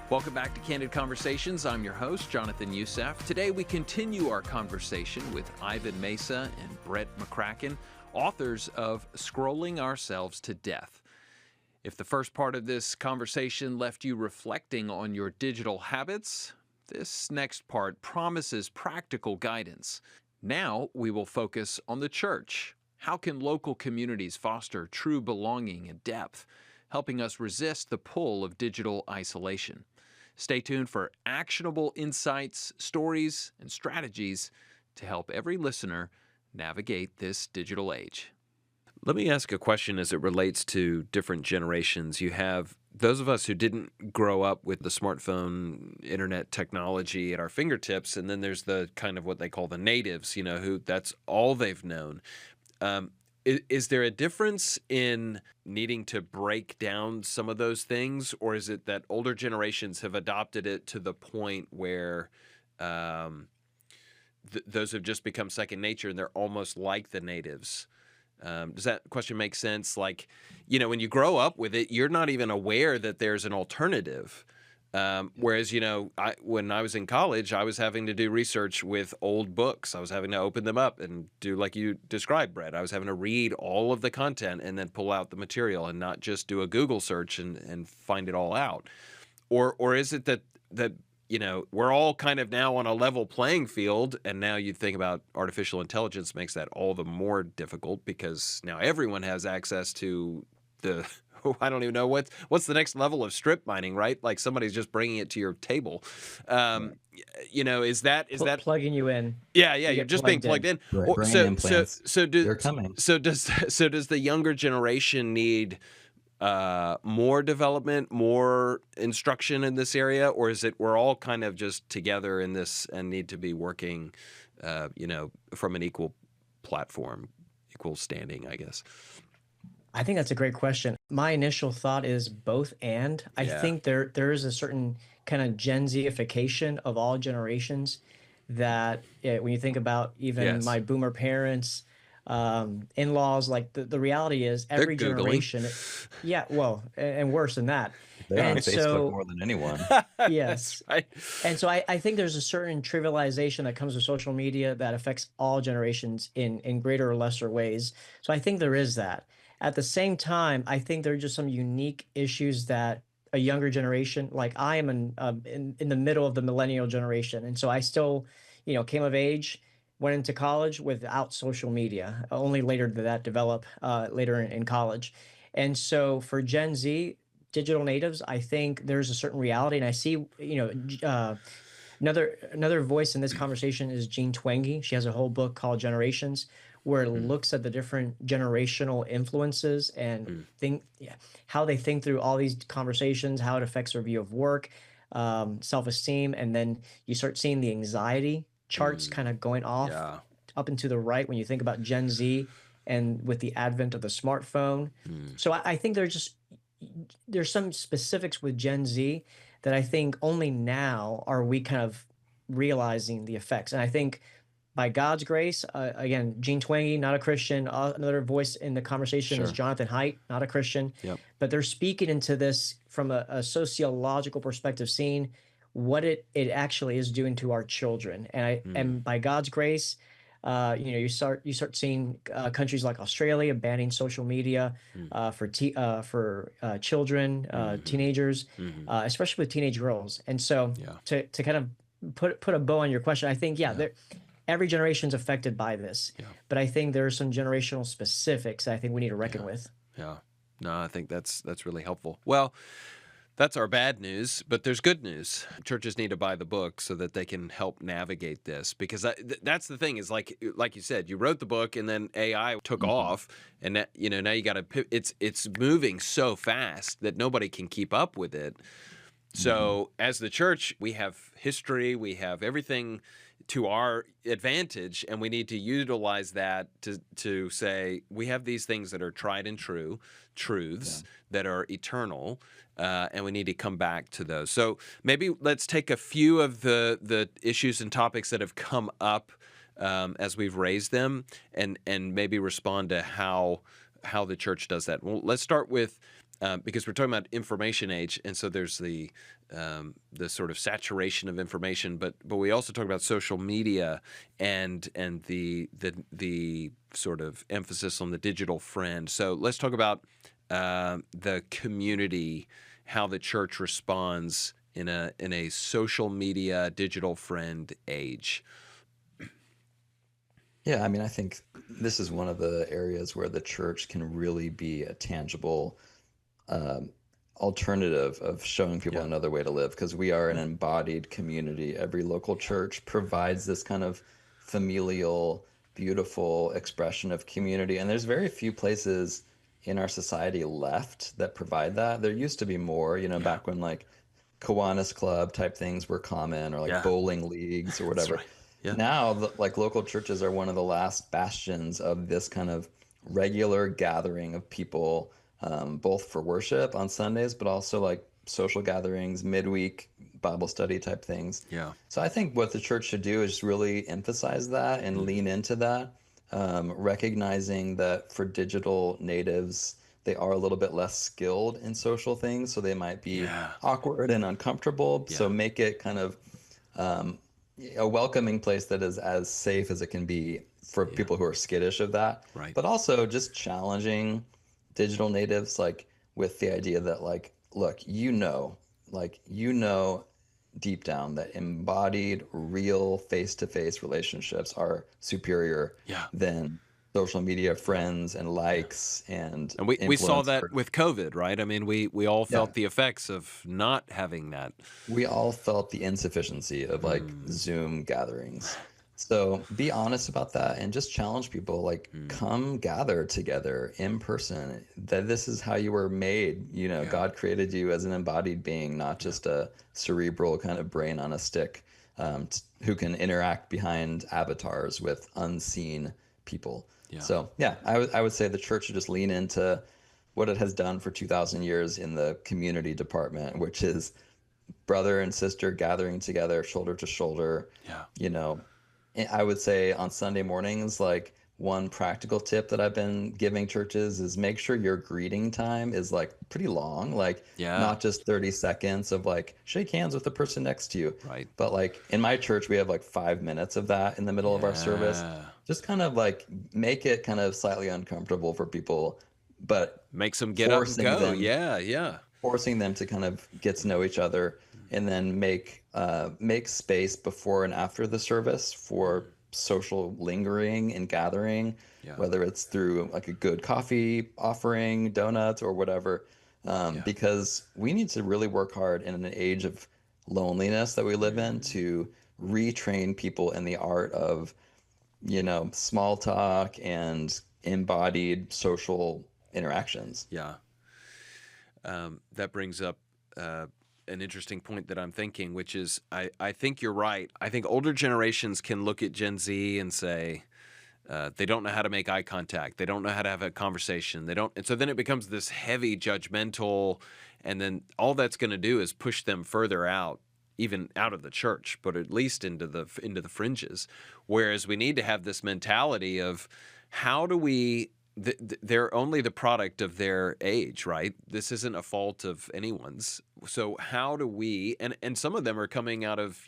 Welcome back to Candid Conversations. I'm your host, Jonathan Youssef. Today we continue our conversation with Ivan Mesa and Brett McCracken, authors of Scrolling Ourselves to Death. If the first part of this conversation left you reflecting on your digital habits, this next part promises practical guidance. Now we will focus on the church. How can local communities foster true belonging and depth, helping us resist the pull of digital isolation? Stay tuned for actionable insights, stories, and strategies to help every listener navigate this digital age. Let me ask a question as it relates to different generations. You have those of us who didn't grow up with the smartphone, internet technology at our fingertips, and then there's the kind of what they call the natives, who that's all they've known. Is there a difference in needing to break down some of those things, or is it that older generations have adopted it to the point where those have just become second nature and they're almost like the natives? Does that question make sense? Like, when you grow up with it, you're not even aware that there's an alternative. Whereas, when I was in college, I was having to do research with old books. I was having to open them up and do like you described, Brett. I was having to read all of the content and then pull out the material and not just do a Google search and find it all out. Or is it that we're all kind of now on a level playing field, and now you think about artificial intelligence makes that all the more difficult because now everyone has access to the I don't even know what's the next level of strip mining, right? Like somebody's just bringing it to your table. Is that plugging you in? Yeah, you're just being plugged in. Right. Brain implants. They're coming. So does the younger generation need more development, more instruction in this area, or is it we're all kind of just together in this and need to be working, from an equal platform, equal standing, I guess? I think that's a great question. My initial thought is both and. I think there is a certain kind of Gen Z-ification of all generations that when you think about even my boomer parents, in-laws, like the reality is every generation. And worse than that. They're on Facebook more than anyone. Yes. Right. And so I think there's a certain trivialization that comes with social media that affects all generations in greater or lesser ways. So I think there is that. At the same time, I think there are just some unique issues that a younger generation, like I am in the middle of the millennial generation. And so I still, came of age, went into college without social media. Only later did that develop, later in college. And so for Gen Z, digital natives, I think there's a certain reality. And I see, another voice in this conversation is Jean Twenge. She has a whole book called Generations, where it looks at the different generational influences and how they think through all these conversations, how it affects their view of work, self-esteem, and then you start seeing the anxiety charts kind of going off up and to the right when you think about Gen Z and with the advent of the smartphone. So I think there's some specifics with Gen Z that I think only now are we kind of realizing the effects. And I think by God's grace, again, Jean Twenge, not a Christian. Another voice in the conversation is Jonathan Haidt, not a Christian. Yep. But they're speaking into this from a sociological perspective, seeing what it actually is doing to our children. And by God's grace, you start seeing countries like Australia banning social media for children, teenagers, especially with teenage girls. And so to kind of put a bow on your question, I think every generation is affected by this, but I think there are some generational specifics I think we need to reckon with. Yeah, no, I think that's really helpful. Well, that's our bad news, but there's good news. Churches need to buy the book so that they can help navigate this, because that's the thing is like you said, you wrote the book and then AI took off, and that, now you got to. It's moving so fast that nobody can keep up with it. So as the church, we have history, we have everything to our advantage, and we need to utilize that to say we have these things that are tried and true truths that are eternal, and we need to come back to those. So maybe let's take a few of the issues and topics that have come up as we've raised them, and maybe respond to how the church does that. Well, let's start with because we're talking about information age, and so there's the sort of saturation of information, but we also talk about social media and the sort of emphasis on the digital friend. So let's talk about the community, how the church responds in a social media digital friend age. Yeah, I mean, I think this is one of the areas where the church can really be a tangible um, alternative of showing people Yeah. another way to live, because we are an embodied community. Every local church provides this kind of familial, beautiful expression of community, and there's very few places in our society left that provide that. There used to be more, Yeah. back when like Kiwanis Club type things were common, or like Yeah. bowling leagues or That's whatever. right. Yeah. Now, like local churches are one of the last bastions of this kind of regular gathering of people, both for worship on Sundays, but also like social gatherings, midweek Bible study type things. Yeah. So I think what the church should do is really emphasize that and lean into that, recognizing that for digital natives, they are a little bit less skilled in social things, so they might be Yeah. awkward and uncomfortable. Yeah. So make it kind of um, a welcoming place that is as safe as it can be for Yeah. people who are skittish of that, Right. but also just challenging digital natives, like with the idea that like, look, deep down that embodied, real face-to-face relationships are superior Yeah. than social media Yeah. friends and Yeah. likes and And we saw that influencers. with COVID, right? I mean, we all Yeah. felt the effects of not having that. We all felt the insufficiency of like Mm. Zoom gatherings. So be honest about that and just challenge people, like Mm. come gather together in person. That this is how you were made. Yeah. God created you as an embodied being, not Yeah. just a cerebral kind of brain on a stick, who can interact behind avatars with unseen people. Yeah. So yeah, I would say the church should just lean into what it has done for 2,000 years in the community department, which is brother and sister gathering together shoulder to shoulder. Yeah. you know I would say on Sunday mornings, like one practical tip that I've been giving churches is make sure your greeting time is like pretty long, like Yeah. not just 30 seconds of like shake hands with the person next to you, Right. but like in my church we have like 5 minutes of that in the middle of our service. Yeah. Just kind of like make it kind of slightly uncomfortable for people, but Makes them get up and forcing go. them Yeah. Yeah. forcing them to kind of get to know each other, and then make space before and after the service for social lingering and gathering, Yeah. whether it's through like a good coffee offering, donuts, or whatever, Yeah. because we need to really work hard in an age of loneliness that we live in to retrain people in the art of small talk and embodied social interactions. Yeah. That brings up an interesting point that I'm thinking, which is I think you're right. I think older generations can look at Gen Z and say they don't know how to make eye contact. They don't know how to have a conversation. They don't, and so then it becomes this heavy judgmental, and then all that's going to do is push them further out, even out of the church, but at least into the fringes. Whereas we need to have this mentality of how do we they're only the product of their age, right? This isn't a fault of anyone's. So how do we, and some of them are coming out of,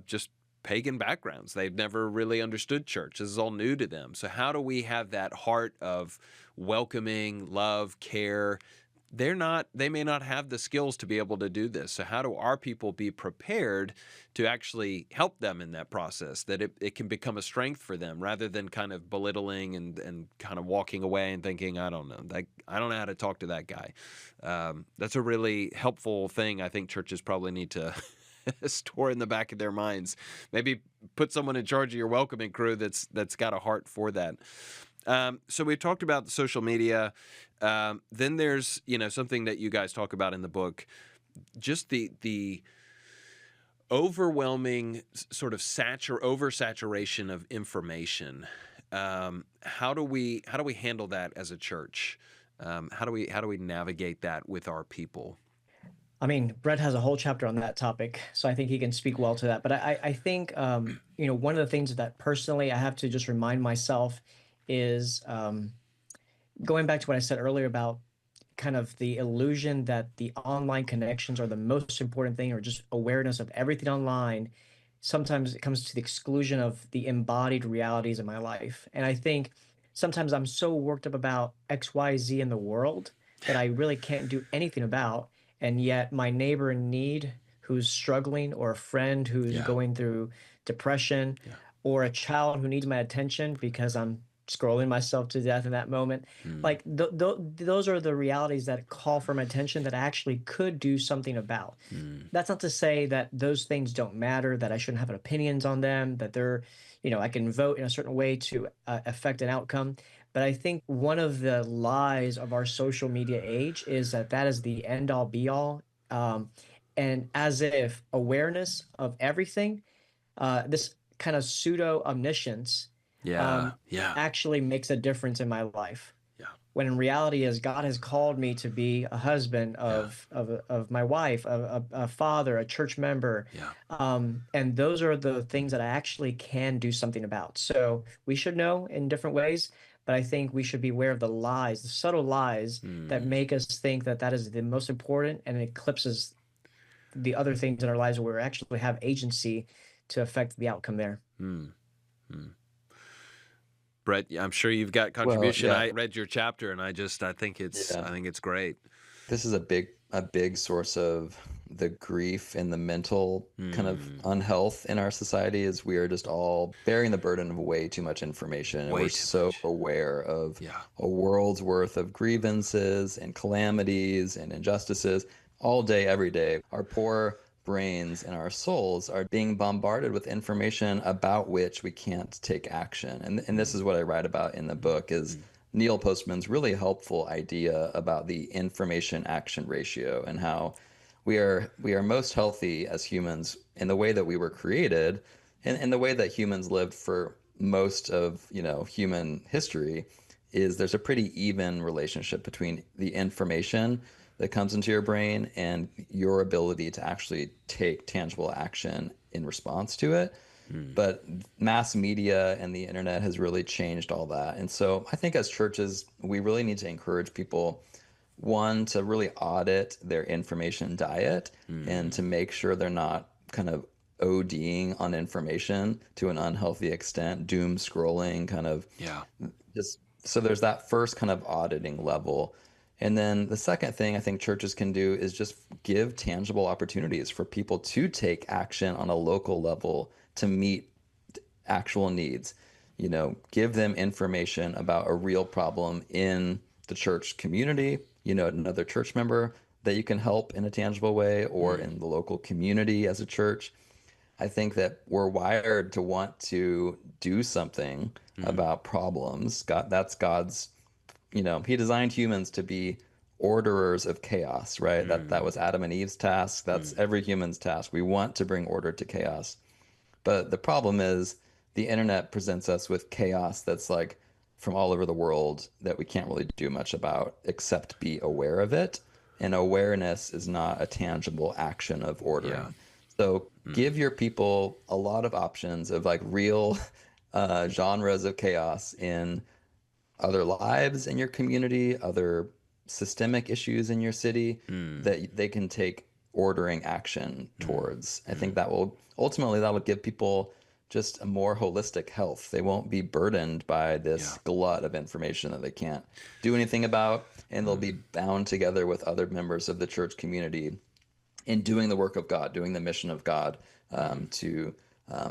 just pagan backgrounds. They've never really understood church. This is all new to them. So how do we have that heart of welcoming, love, care? They may not have the skills to be able to do this. So how do our people be prepared to actually help them in that process, that it can become a strength for them rather than kind of belittling and kind of walking away and thinking, I don't know how to talk to that guy. That's a really helpful thing I think churches probably need to store in the back of their minds. Maybe put someone in charge of your welcoming crew that's got a heart for that. So we've talked about the social media. Then there's, something that you guys talk about in the book, just the overwhelming sort of oversaturation of information. How do we handle that as a church? How do we navigate that with our people? I mean, Brett has a whole chapter on that topic, so I think he can speak well to that. But I think, one of the things that personally I have to just remind myself is going back to what I said earlier about kind of the illusion that the online connections are the most important thing, or just awareness of everything online, sometimes it comes to the exclusion of the embodied realities of my life. And I think sometimes I'm so worked up about XYZ in the world that I really can't do anything about. And yet my neighbor in need who's struggling, or a friend who's Yeah. going through depression, Yeah. or a child who needs my attention because I'm scrolling myself to death in that moment. Like those are the realities that call for my attention that I actually could do something about. That's not to say that those things don't matter, that I shouldn't have opinions on them, that they're, I can vote in a certain way to affect an outcome. But I think one of the lies of our social media age is that that is the end all be all. And as if awareness of everything, this kind of pseudo omniscience, Yeah. Yeah. actually makes a difference in my life. Yeah. When in reality is God has called me to be a husband Yeah. of my wife, a father, a church member. Yeah. And those are the things that I actually can do something about. So we should know in different ways, but I think we should be aware of the lies, the subtle lies that make us think that that is the most important, and it eclipses the other things in our lives where we actually have agency to affect the outcome there. Brett, I'm sure you've got Well, contribution. yeah, I read your chapter, and I think yeah. it's great. This is a big source of the grief and the mental kind of unhealth in our society, is we are just all bearing the burden of way too much information, and Way we're too so much. aware of Yeah. a world's worth of grievances and calamities and injustices all day, every day. Our poor brains and our souls are being bombarded with information about which we can't take action. And this is what I write about in the book, is Neil Postman's really helpful idea about the information action ratio, and how we are most healthy as humans in the way that we were created, and in the way that humans lived for most of human history, is there's a pretty even relationship between the information that comes into your brain and your ability to actually take tangible action in response to it. But mass media and the internet has really changed all that. And so I think as churches, we really need to encourage people, one, to really audit their information diet and to make sure they're not kind of ODing on information to an unhealthy extent, doom scrolling, kind of Yeah. just so there's that first kind of auditing level. And then the second thing I think churches can do is just give tangible opportunities for people to take action on a local level to meet actual needs. Give them information about a real problem in the church community, another church member that you can help in a tangible way, or in the local community as a church. I think that we're wired to want to do something about problems. That's God's, he designed humans to be orderers of chaos, right? That was Adam and Eve's task. That's every human's task. We want to bring order to chaos. But the problem is the internet presents us with chaos that's like from all over the world that we can't really do much about except be aware of it. And awareness is not a tangible action of ordering. Yeah. So give your people a lot of options of like real genres of chaos in other lives in your community, other systemic issues in your city that they can take ordering action towards. I think that will ultimately give people just a more holistic health. They won't be burdened by this glut of information that they can't do anything about, and they'll be bound together with other members of the church community in doing the work of God, doing the mission of God, to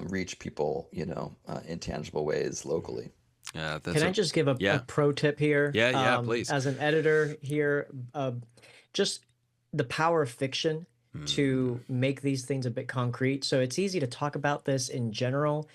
reach people, in tangible ways locally. Yeah. Can I just give a pro tip here? Yeah, please. As an editor here, just the power of fiction to make these things a bit concrete. So it's easy to talk about this in general,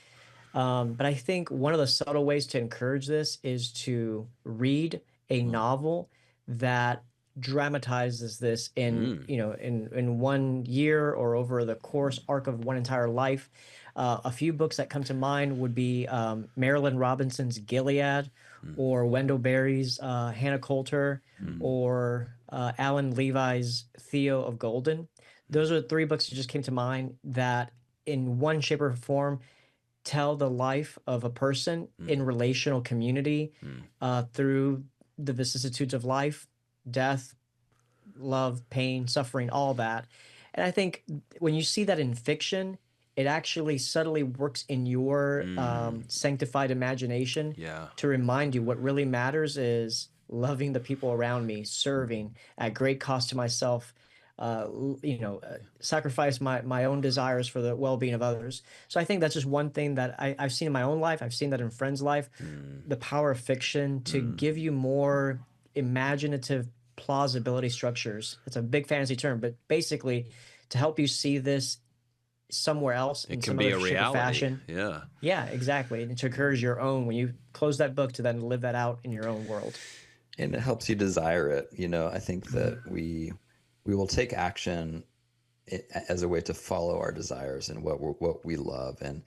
but I think one of the subtle ways to encourage this is to read a novel that dramatizes this in in 1 year or over the course arc of one entire life. A few books that come to mind would be Marilyn Robinson's Gilead, or Wendell Berry's Hannah Coulter, or Alan Levi's Theo of Golden. Those are the three books that just came to mind that in one shape or form tell the life of a person in relational community through the vicissitudes of life, death, love, pain, suffering, all that. And I think when you see that in fiction, it actually subtly works in your sanctified imagination Yeah. to remind you what really matters is loving the people around me, serving at great cost to myself, sacrifice my own desires for the well-being of others. So I think that's just one thing that I've seen in my own life. I've seen that in friends' life, the power of fiction to give you more imaginative plausibility structures. It's a big fantasy term, but basically to help you see this somewhere else It in can some be other a shape or reality. fashion. Yeah. Yeah, exactly. And to encourage your own when you close that book to then live that out in your own world. And it helps you desire it. I think that we will take action as a way to follow our desires and what we love. And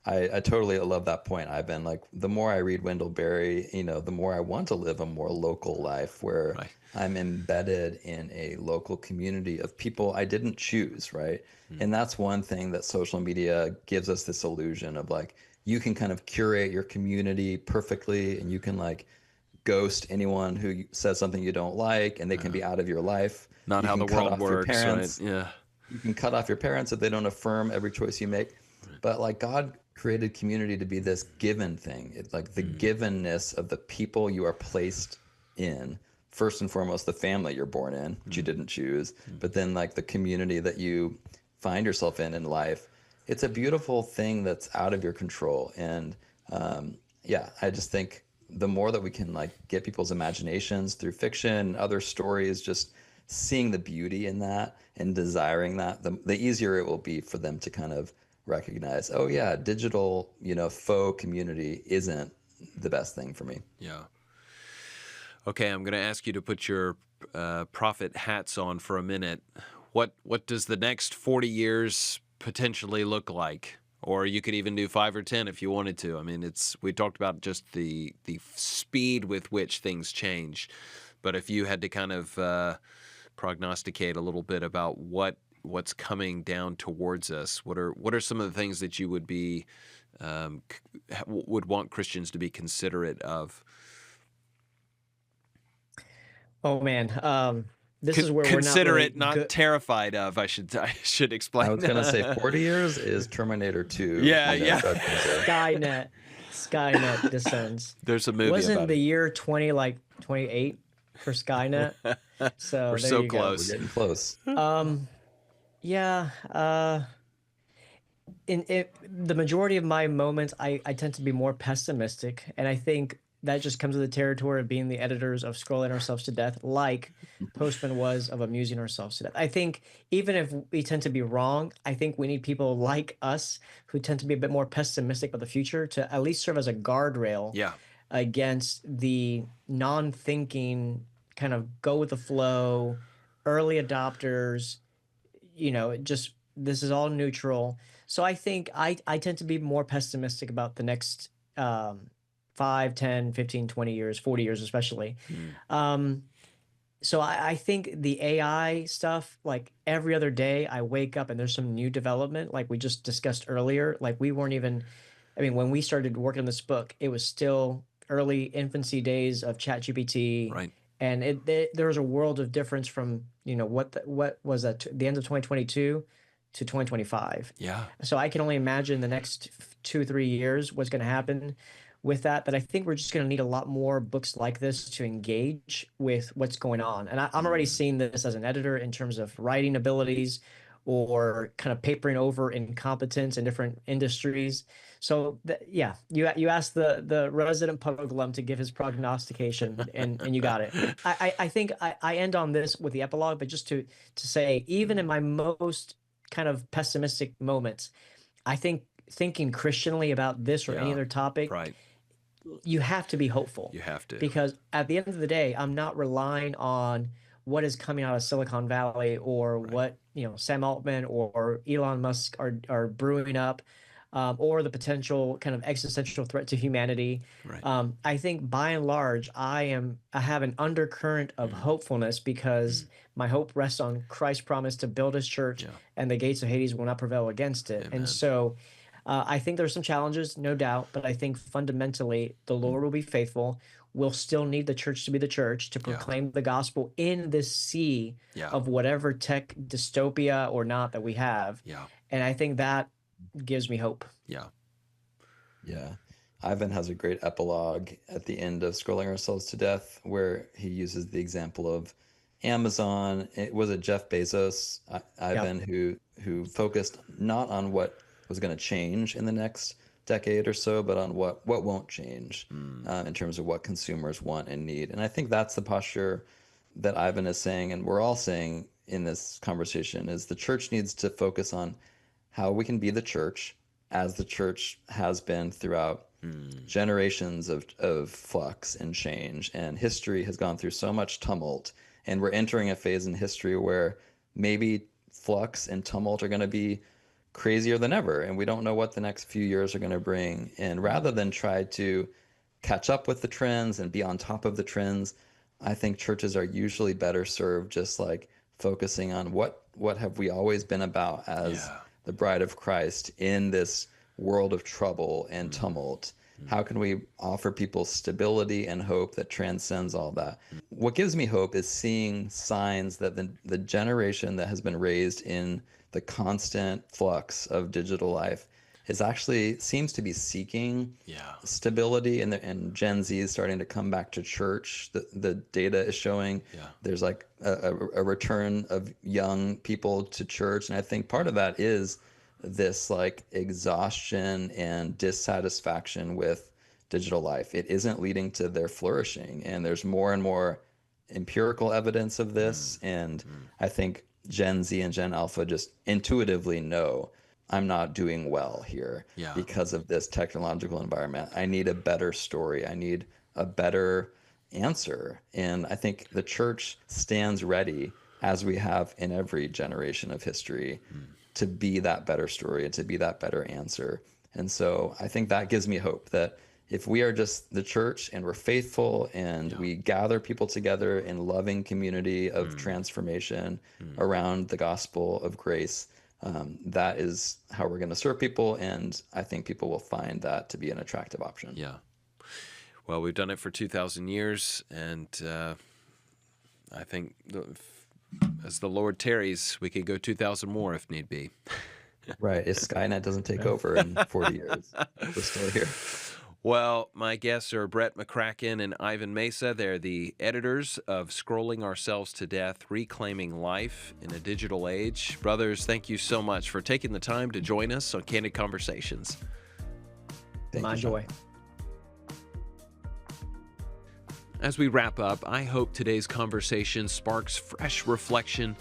I totally love that point. I've been like, the more I read Wendell Berry, the more I want to live a more local life where Right. I'm embedded in a local community of people I didn't choose, right? And that's one thing that social media gives us, this illusion of like, you can kind of curate your community perfectly, and you can like ghost anyone who says something you don't like, and they can be out of your life. Not You how can the cut world off your works, right? parents. Yeah. You can cut off your parents if they don't affirm every choice you make. But like, God created community to be this given thing. It's like the givenness of the people you are placed in. First and foremost, the family you're born in, which you didn't choose, but then like the community that you find yourself in life. It's a beautiful thing that's out of your control. And yeah, I just think the more that we can like get people's imaginations through fiction, other stories, just seeing the beauty in that and desiring that, the easier it will be for them to kind of recognize, oh yeah, digital, faux community isn't the best thing for me. Yeah. Okay, I'm going to ask you to put your prophet hats on for a minute. What does the next 40 years potentially look like? Or you could even do 5 or 10 if you wanted to. I mean, we talked about just the speed with which things change. But if you had to kind of prognosticate a little bit about what's coming down towards us, what are some of the things that you would be would want Christians to be considerate of? Oh man, this is where we're not really Considerate, not good. terrified of. I should explain. I was going to say 40 years is Terminator 2. Yeah, yeah. Skynet descends. There's a movie Wasn't about the it. year 28 for Skynet? So We're there so you go. close. We're getting close. Yeah. In the majority of my moments, I tend to be more pessimistic, and I think that just comes with the territory of being the editors of scrolling ourselves to death, like Postman was of amusing ourselves to death. I think even if we tend to be wrong, I think we need people like us who tend to be a bit more pessimistic about the future to at least serve as a guardrail Yeah. against the non-thinking, kind of go with the flow, early adopters, just this is all neutral. So I think I tend to be more pessimistic about the next 5, 10, 15, 20 years, 40 years especially. So I think the AI stuff, like every other day I wake up and there's some new development, like we just discussed earlier. Like we weren't even, I mean, when we started working on this book, it was still early infancy days of ChatGPT. Right. And there was a world of difference from, what was that, the end of 2022 to 2025. Yeah. So I can only imagine the next 2 or 3 years what's going to happen with that. But I think we're just going to need a lot more books like this to engage with what's going on. And I'm already seeing this as an editor in terms of writing abilities or kind of papering over incompetence in different industries. So yeah, you asked the resident puddleglum to give his prognostication, and you got it. I think I end on this with the epilogue, but just to say, even in my most kind of pessimistic moments, I think thinking Christianly about this or any Yeah. other topic, Right. you have to be hopeful. You have to. Because at the end of the day, I'm not relying on what is coming out of Silicon Valley or what Sam Altman or Elon Musk are brewing up, or the potential kind of existential threat to humanity. Right. I think by and large, I have an undercurrent of hopefulness because my hope rests on Christ's promise to build his church, and the gates of Hades will not prevail against it. Amen. And so I think there's some challenges, no doubt, but I think fundamentally the Lord will be faithful. we'll still need the church to be the church to proclaim the gospel in this sea of whatever tech dystopia or not that we have. Yeah. And I think that gives me hope. Yeah. Yeah. Ivan has a great epilogue at the end of Scrolling Ourselves to Death, where he uses the example of Amazon. It was Jeff Bezos, Ivan, who focused not on what was going to change in the next decade or so, but on what won't change in terms of what consumers want and need. And I think that's the posture that Ivan is saying, and we're all saying in this conversation, is the church needs to focus on how we can be the church as the church has been throughout generations of flux and change. And history has gone through so much tumult, and we're entering a phase in history where maybe flux and tumult are going to be crazier than ever, and we don't know what the next few years are going to bring. And rather than try to catch up with the trends and be on top of the trends, I think churches are usually better served just like focusing on what have we always been about as the bride of Christ in this world of trouble and tumult. How can we offer people stability and hope that transcends all that? What gives me hope is seeing signs that the generation that has been raised in the constant flux of digital life is actually seems to be seeking stability, and Gen Z is starting to come back to church. The data is showing there's like a return of young people to church, and I think part of that is this like exhaustion and dissatisfaction with digital life. It isn't leading to their flourishing, and there's more and more empirical evidence of this. And I think Gen Z and Gen Alpha just intuitively know I'm not doing well here because of this technological environment. I need a better story. I need a better answer. And I think the church stands ready, as we have in every generation of history, to be that better story and to be that better answer. And so I think that gives me hope that if we are just the church and we're faithful and we gather people together in loving community of transformation around the gospel of grace, that is how we're going to serve people. And I think people will find that to be an attractive option. Yeah. Well, we've done it for 2,000 years, and I think as the Lord tarries, we could go 2,000 more if need be. Right. If Skynet doesn't take over in 40 years, we're still here. Well, my guests are Brett McCracken and Ivan Mesa. They're the editors of Scrolling Ourselves to Death, Reclaiming Life in a Digital Age. Brothers, thank you so much for taking the time to join us on Candid Conversations. My joy. As we wrap up, I hope today's conversation sparks fresh reflection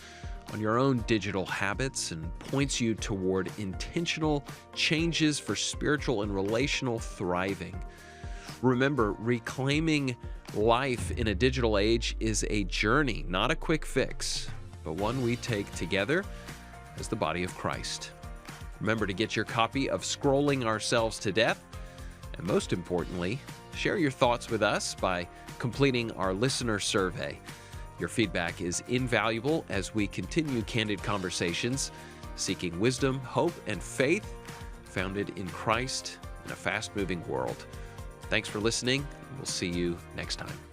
on your own digital habits and points you toward intentional changes for spiritual and relational thriving. Remember, reclaiming life in a digital age is a journey, not a quick fix, but one we take together as the body of Christ. Remember to get your copy of Scrolling Ourselves to Death, and most importantly, share your thoughts with us by completing our listener survey. Your feedback is invaluable as we continue candid conversations, seeking wisdom, hope, and faith founded in Christ in a fast-moving world. Thanks for listening. We'll see you next time.